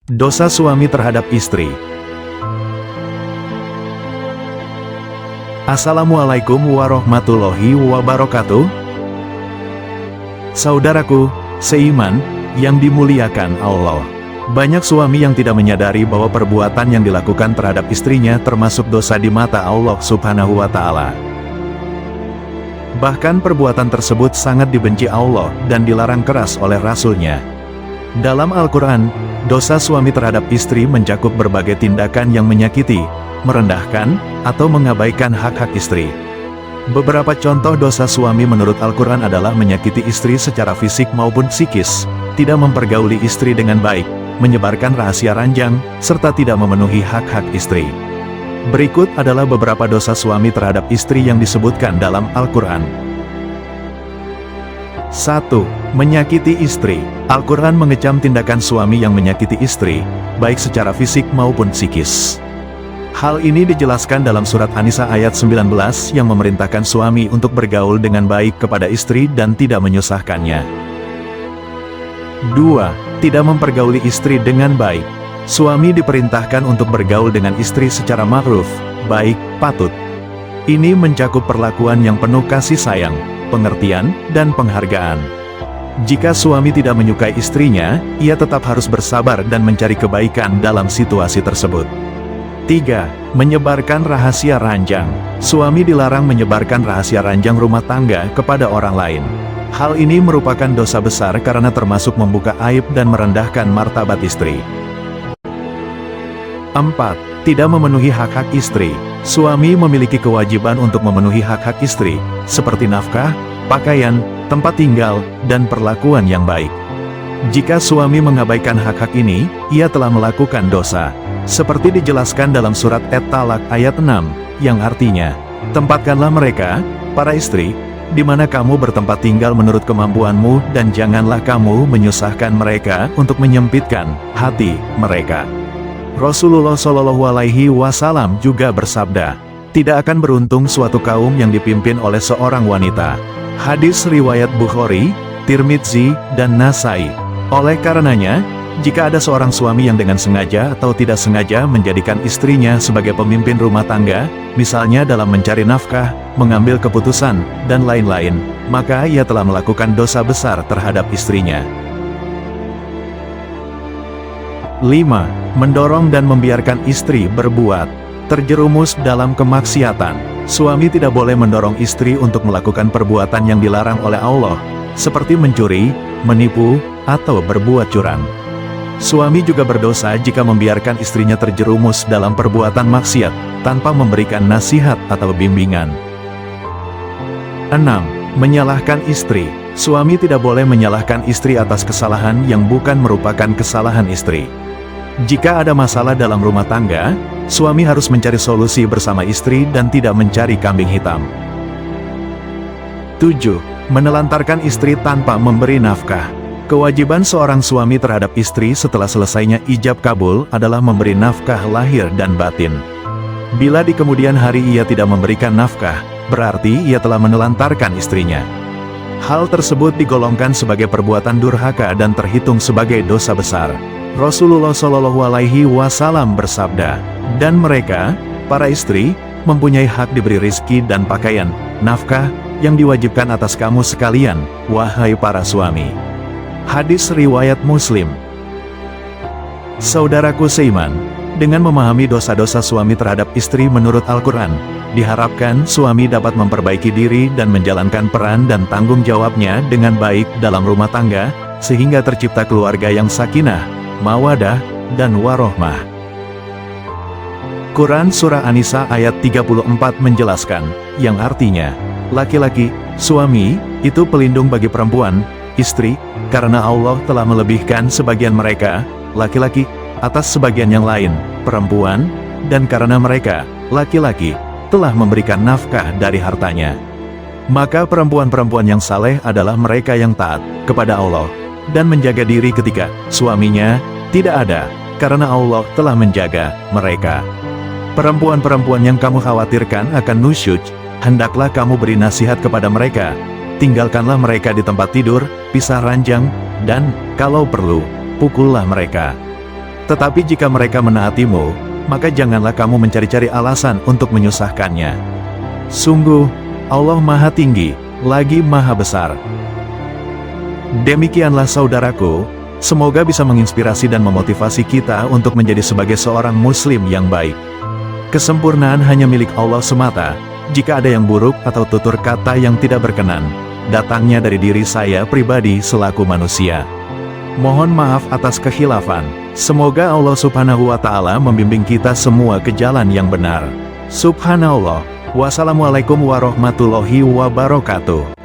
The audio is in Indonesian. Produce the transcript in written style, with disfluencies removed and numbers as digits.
Dosa suami terhadap istri. Assalamualaikum warahmatullahi wabarakatuh. Saudaraku, seiman, yang dimuliakan Allah. Banyak suami yang tidak menyadari bahwa perbuatan yang dilakukan terhadap istrinya termasuk dosa di mata Allah Subhanahu wa Ta'ala. Bahkan perbuatan tersebut sangat dibenci Allah dan dilarang keras oleh Rasul-Nya. Dalam Al-Quran, dosa suami terhadap istri mencakup berbagai tindakan yang menyakiti, merendahkan, atau mengabaikan hak-hak istri. Beberapa contoh dosa suami menurut Al-Quran adalah menyakiti istri secara fisik maupun psikis, tidak mempergauli istri dengan baik, menyebarkan rahasia ranjang, serta tidak memenuhi hak-hak istri. Berikut adalah beberapa dosa suami terhadap istri yang disebutkan dalam Al-Quran. 1. Menyakiti istri. Al-Quran mengecam tindakan suami yang menyakiti istri, baik secara fisik maupun psikis. Hal ini dijelaskan dalam surat An-Nisa ayat 19 yang memerintahkan suami untuk bergaul dengan baik kepada istri dan tidak menyusahkannya. 2. Tidak mempergauli istri dengan baik. Suami diperintahkan untuk bergaul dengan istri secara ma'ruf, baik, patut. Ini mencakup perlakuan yang penuh kasih sayang, pengertian, dan penghargaan. Jika suami tidak menyukai istrinya, ia tetap harus bersabar dan mencari kebaikan dalam situasi tersebut. 3. Menyebarkan rahasia ranjang. Suami dilarang menyebarkan rahasia ranjang rumah tangga kepada orang lain. Hal ini merupakan dosa besar karena termasuk membuka aib dan merendahkan martabat istri. 4. Tidak memenuhi hak-hak istri. Suami memiliki kewajiban untuk memenuhi hak-hak istri, seperti nafkah, pakaian, tempat tinggal, dan perlakuan yang baik. Jika suami mengabaikan hak-hak ini, ia telah melakukan dosa. Seperti dijelaskan dalam surat At-Talaq ayat 6, yang artinya, tempatkanlah mereka, para istri, di mana kamu bertempat tinggal menurut kemampuanmu dan janganlah kamu menyusahkan mereka untuk menyempitkan hati mereka. Rasulullah Shallallahu Alaihi Wasallam juga bersabda, tidak akan beruntung suatu kaum yang dipimpin oleh seorang wanita. Hadis riwayat Bukhari, Tirmidzi, dan Nasai. Oleh karenanya, jika ada seorang suami yang dengan sengaja atau tidak sengaja menjadikan istrinya sebagai pemimpin rumah tangga, misalnya dalam mencari nafkah, mengambil keputusan, dan lain-lain, maka ia telah melakukan dosa besar terhadap istrinya. 5. Mendorong dan membiarkan istri berbuat terjerumus dalam kemaksiatan. Suami tidak boleh mendorong istri untuk melakukan perbuatan yang dilarang oleh Allah, seperti mencuri, menipu, atau berbuat curang. Suami juga berdosa jika membiarkan istrinya terjerumus dalam perbuatan maksiat, tanpa memberikan nasihat atau bimbingan. 6. Menyalahkan istri. Suami tidak boleh menyalahkan istri atas kesalahan yang bukan merupakan kesalahan istri. Jika ada masalah dalam rumah tangga, suami harus mencari solusi bersama istri dan tidak mencari kambing hitam. 7. Menelantarkan istri tanpa memberi nafkah. Kewajiban seorang suami terhadap istri setelah selesainya ijab kabul adalah memberi nafkah lahir dan batin. Bila di kemudian hari ia tidak memberikan nafkah, berarti ia telah menelantarkan istrinya. Hal tersebut digolongkan sebagai perbuatan durhaka dan terhitung sebagai dosa besar. Rasulullah Shallallahu Alaihi Wasallam bersabda, dan mereka, para istri, mempunyai hak diberi rizki dan pakaian, nafkah, yang diwajibkan atas kamu sekalian, wahai para suami. Hadis riwayat Muslim. Saudaraku seiman, dengan memahami dosa-dosa suami terhadap istri menurut Al-Quran, diharapkan suami dapat memperbaiki diri dan menjalankan peran dan tanggung jawabnya dengan baik dalam rumah tangga, sehingga tercipta keluarga yang sakinah, mawadah, dan warohmah. Quran Surah An-Nisa ayat 34 menjelaskan, yang artinya, laki-laki, suami, itu pelindung bagi perempuan, istri, karena Allah telah melebihkan sebagian mereka, laki-laki, atas sebagian yang lain, perempuan, dan karena mereka, laki-laki, telah memberikan nafkah dari hartanya. Maka perempuan-perempuan yang saleh adalah mereka yang taat kepada Allah, dan menjaga diri ketika suaminya tidak ada, karena Allah telah menjaga mereka. Perempuan-perempuan yang kamu khawatirkan akan nusyuj, hendaklah kamu beri nasihat kepada mereka, tinggalkanlah mereka di tempat tidur, pisah ranjang, dan, kalau perlu, pukullah mereka. Tetapi jika mereka menaatimu, maka janganlah kamu mencari-cari alasan untuk menyusahkannya. Sungguh, Allah Maha Tinggi, lagi Maha Besar. Demikianlah saudaraku, semoga bisa menginspirasi dan memotivasi kita untuk menjadi sebagai seorang muslim yang baik. Kesempurnaan hanya milik Allah semata. Jika ada yang buruk atau tutur kata yang tidak berkenan, datangnya dari diri saya pribadi selaku manusia. Mohon maaf atas kekhilafan. Semoga Allah Subhanahu wa Ta'ala membimbing kita semua ke jalan yang benar. Subhanallah. Wassalamualaikum warahmatullahi wabarakatuh.